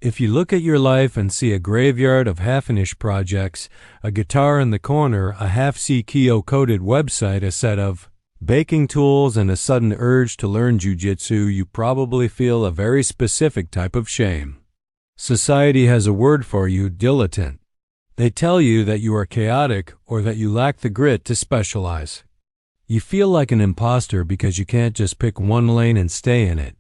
If you look at your life and see a graveyard of half-finished projects, a guitar in the corner, a half-CKO-coded website, a set of baking tools, and a sudden urge to learn jujitsu, you probably feel a very specific type of shame. Society has a word for you, dilettante. They tell you that you are chaotic or that you lack the grit to specialize. You feel like an imposter because you can't just pick one lane and stay in it.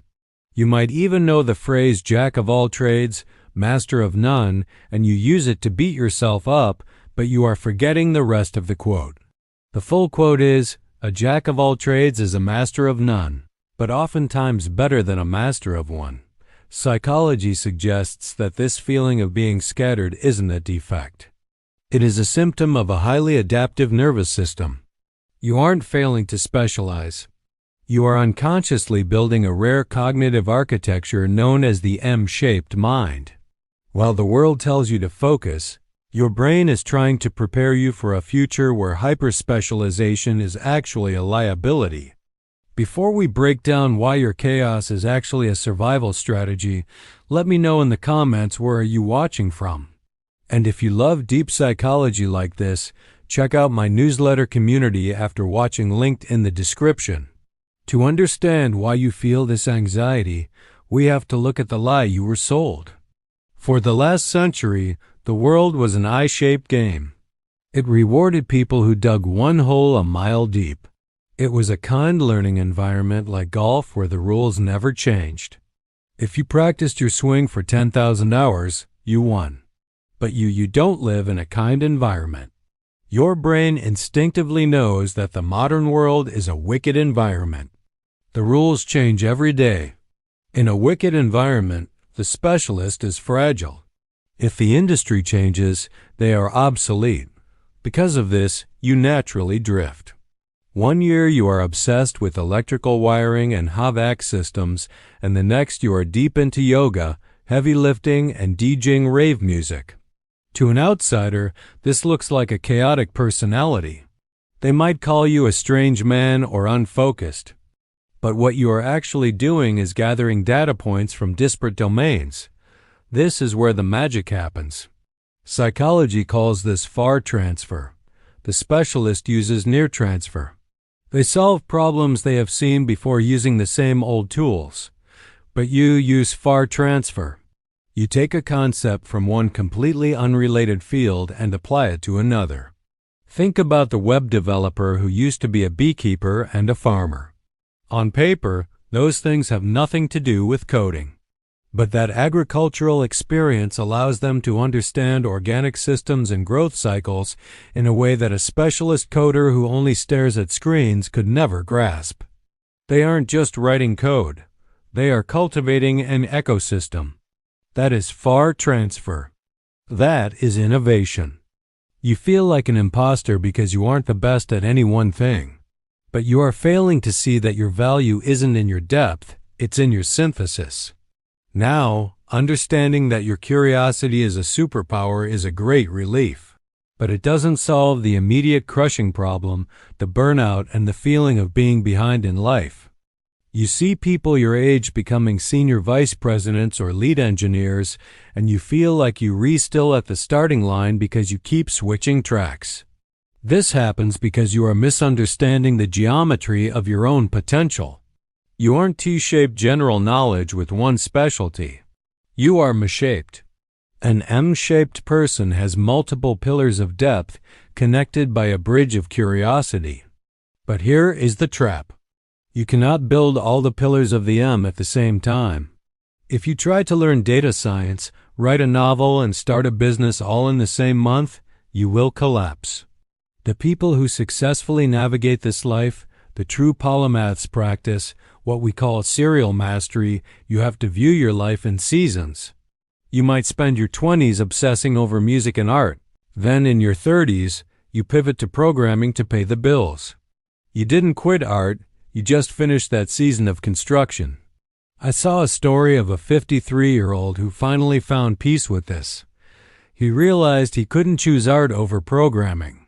You might even know the phrase jack of all trades, master of none, and you use it to beat yourself up, but you are forgetting the rest of the quote. The full quote is, "A jack of all trades is a master of none, but oftentimes better than a master of one." Psychology suggests that this feeling of being scattered isn't a defect. It is a symptom of a highly adaptive nervous system. You aren't failing to specialize. You are unconsciously building a rare cognitive architecture known as the M-shaped mind. While the world tells you to focus, your brain is trying to prepare you for a future where hyperspecialization is actually a liability. Before we break down why your chaos is actually a survival strategy, let me know in the comments where are you watching from. And if you love deep psychology like this, check out my newsletter community after watching linked in the description. To understand why you feel this anxiety, we have to look at the lie you were sold. For the last century, the world was an I-shaped game. It rewarded people who dug one hole a mile deep. It was a kind learning environment like golf where the rules never changed. If you practiced your swing for 10,000 hours, you won. But you don't live in a kind environment. Your brain instinctively knows that the modern world is a wicked environment. The rules change every day. In a wicked environment, the specialist is fragile. If the industry changes, they are obsolete. Because of this, you naturally drift. One year you are obsessed with electrical wiring and HVAC systems, and the next you are deep into yoga, heavy lifting, and DJing rave music. To an outsider, this looks like a chaotic personality. They might call you a strange man or unfocused. But what you are actually doing is gathering data points from disparate domains. This is where the magic happens. Psychology calls this far transfer. The specialist uses near transfer. They solve problems they have seen before using the same old tools. But you use far transfer. You take a concept from one completely unrelated field and apply it to another. Think about the web developer who used to be a beekeeper and a farmer. On paper, those things have nothing to do with coding. But that agricultural experience allows them to understand organic systems and growth cycles in a way that a specialist coder who only stares at screens could never grasp. They aren't just writing code. They are cultivating an ecosystem. That is far transfer. That is innovation. You feel like an imposter because you aren't the best at any one thing. But you are failing to see that your value isn't in your depth, it's in your synthesis. Now, understanding that your curiosity is a superpower is a great relief. But it doesn't solve the immediate crushing problem, the burnout, and the feeling of being behind in life. You see people your age becoming senior vice presidents or lead engineers, and you feel like you still at the starting line because you keep switching tracks. This happens because you are misunderstanding the geometry of your own potential. You aren't T-shaped general knowledge with one specialty. You are M-shaped. An M-shaped person has multiple pillars of depth connected by a bridge of curiosity. But here is the trap. You cannot build all the pillars of the M at the same time. If you try to learn data science, write a novel, and start a business all in the same month, you will collapse. The people who successfully navigate this life, the true polymaths practice, what we call serial mastery. You have to view your life in seasons. You might spend your 20s obsessing over music and art. Then in your 30s, you pivot to programming to pay the bills. You didn't quit art, you just finished that season of construction. I saw a story of a 53-year-old who finally found peace with this. He realized he couldn't choose art over programming.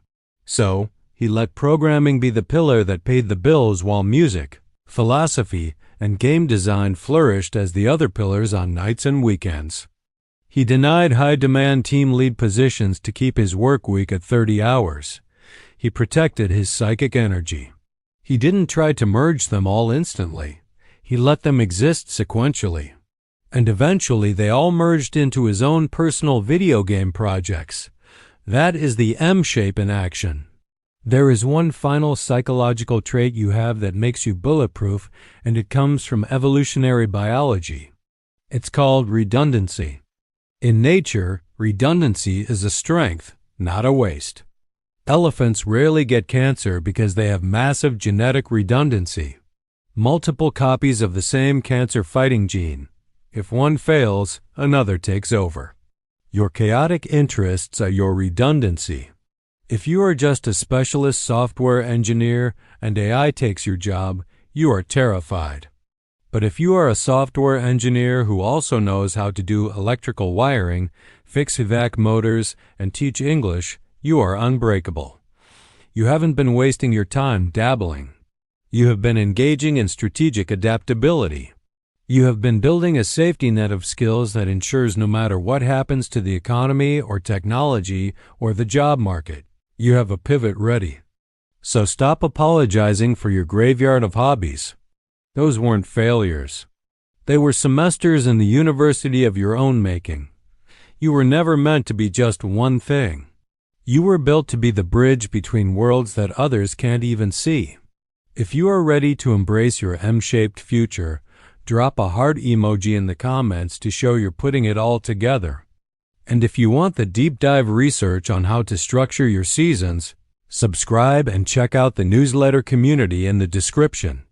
So, he let programming be the pillar that paid the bills while music, philosophy, and game design flourished as the other pillars on nights and weekends. He denied high-demand team lead positions to keep his work week at 30 hours. He protected his psychic energy. He didn't try to merge them all instantly. He let them exist sequentially. And eventually they all merged into his own personal video game projects. That is the M shape in action. There is one final psychological trait you have that makes you bulletproof, and it comes from evolutionary biology. It's called redundancy. In nature, redundancy is a strength, not a waste. Elephants rarely get cancer because they have massive genetic redundancy. Multiple copies of the same cancer-fighting gene. If one fails, another takes over. Your chaotic interests are your redundancy. If you are just a specialist software engineer and AI takes your job, you are terrified. But if you are a software engineer who also knows how to do electrical wiring, fix HVAC motors, and teach English, you are unbreakable. You haven't been wasting your time dabbling. You have been engaging in strategic adaptability. You have been building a safety net of skills that ensures no matter what happens to the economy or technology or the job market, you have a pivot ready. So stop apologizing for your graveyard of hobbies. Those weren't failures. They were semesters in the university of your own making. You were never meant to be just one thing. You were built to be the bridge between worlds that others can't even see. If you are ready to embrace your M-shaped future, drop a heart emoji in the comments to show you're putting it all together. And if you want the deep dive research on how to structure your seasons, subscribe and check out the newsletter community in the description.